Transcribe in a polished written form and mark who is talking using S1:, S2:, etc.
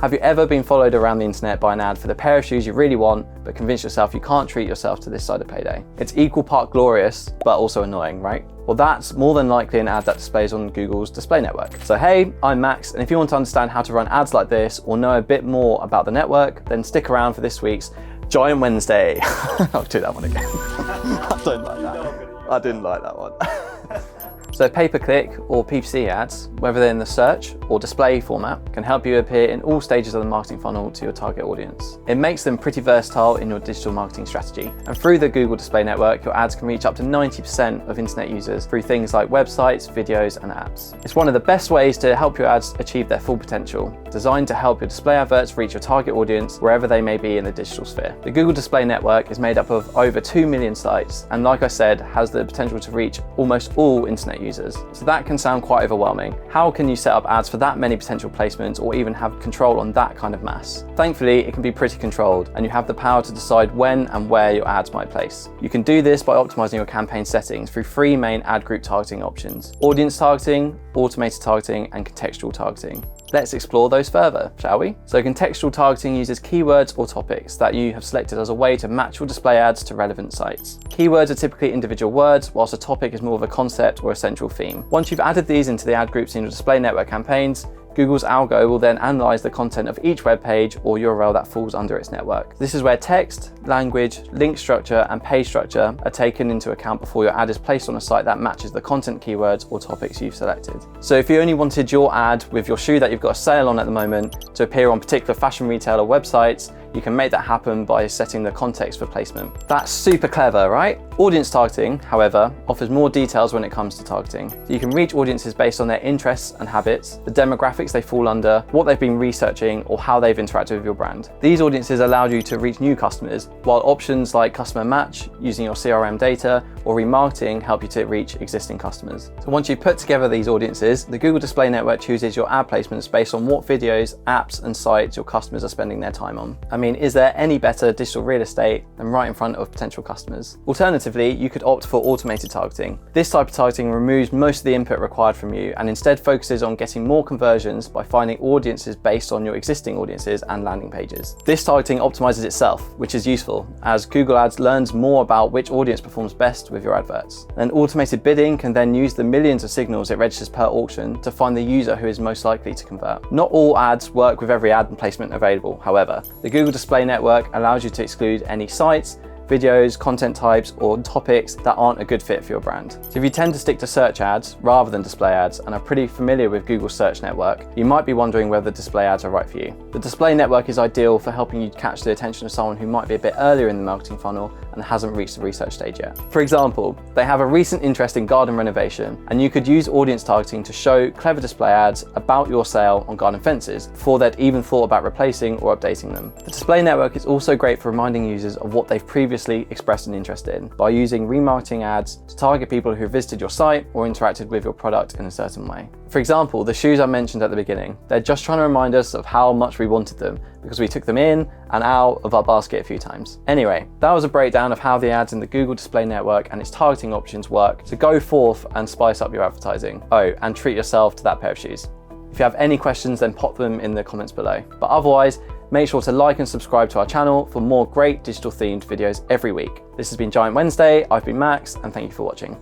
S1: Have you ever been followed around the internet by an ad for the pair of shoes you really want, but convince yourself you can't treat yourself to this side of payday? It's equal part glorious, but also annoying, right? Well, that's more than likely an ad that displays on Google's display network. So hey, I'm Max, and if you want to understand how to run ads like this or know a bit more about the network, then stick around for this week's Giant Wednesday. I'll do that one again. I don't like that. I didn't like that one. So pay-per-click or PPC ads, whether they're in the search or display format, can help you appear in all stages of the marketing funnel to your target audience. It makes them pretty versatile in your digital marketing strategy. And through the Google Display Network, your ads can reach up to 90% of internet users through things like websites, videos, and apps. It's one of the best ways to help your ads achieve their full potential, designed to help your display adverts reach your target audience wherever they may be in the digital sphere. The Google Display Network is made up of over 2 million sites, and like I said, has the potential to reach almost all internet users. So that can sound quite overwhelming. How can you set up ads for that many potential placements or even have control on that kind of mass? Thankfully, it can be pretty controlled, and you have the power to decide when and where your ads might place. You can do this by optimizing your campaign settings through 3 main ad group targeting options: audience targeting, automated targeting, and contextual targeting. Let's explore those further, shall we? So contextual targeting uses keywords or topics that you have selected as a way to match your display ads to relevant sites. Keywords are typically individual words, whilst a topic is more of a concept or a central theme. Once you've added these into the ad groups in your display network campaigns, Google's algo will then analyze the content of each web page or URL that falls under its network. This is where text, language, link structure, and page structure are taken into account before your ad is placed on a site that matches the content keywords or topics you've selected. So if you only wanted your ad with your shoe that you've got a sale on at the moment to appear on particular fashion retailer websites, you can make that happen by setting the context for placement. That's super clever, right? Audience targeting, however, offers more details when it comes to targeting. So you can reach audiences based on their interests and habits, the demographics they fall under, what they've been researching, or how they've interacted with your brand. These audiences allow you to reach new customers, while options like customer match, using your CRM data, or remarketing help you to reach existing customers. So once you've put together these audiences, the Google Display Network chooses your ad placements based on what videos, apps, and sites your customers are spending their time on. I mean, is there any better digital real estate than right in front of potential customers? Alternatively, you could opt for automated targeting. This type of targeting removes most of the input required from you and instead focuses on getting more conversions by finding audiences based on your existing audiences and landing pages. This targeting optimizes itself, which is useful as Google Ads learns more about which audience performs best with your adverts. And automated bidding can then use the millions of signals it registers per auction to find the user who is most likely to convert. Not all ads work with every ad and placement available, however. The Google Display Network allows you to exclude any sites, videos, content types, or topics that aren't a good fit for your brand. So if you tend to stick to search ads rather than display ads and are pretty familiar with Google's search network, you might be wondering whether display ads are right for you. The display network is ideal for helping you catch the attention of someone who might be a bit earlier in the marketing funnel and hasn't reached the research stage yet. For example, they have a recent interest in garden renovation, and you could use audience targeting to show clever display ads about your sale on garden fences before they'd even thought about replacing or updating them. The display network is also great for reminding users of what they've previously expressed an interest in by using remarketing ads to target people who visited your site or interacted with your product in a certain way. For example, the shoes I mentioned at the beginning, they're just trying to remind us of how much we wanted them because we took them in and out of our basket a few times. Anyway, that was a breakdown of how the ads in the Google Display Network and its targeting options work to go forth and spice up your advertising. Oh, and treat yourself to that pair of shoes. If you have any questions, then pop them in the comments below. But otherwise, make sure to like and subscribe to our channel for more great digital themed videos every week. This has been Giant Wednesday, I've been Max, and thank you for watching.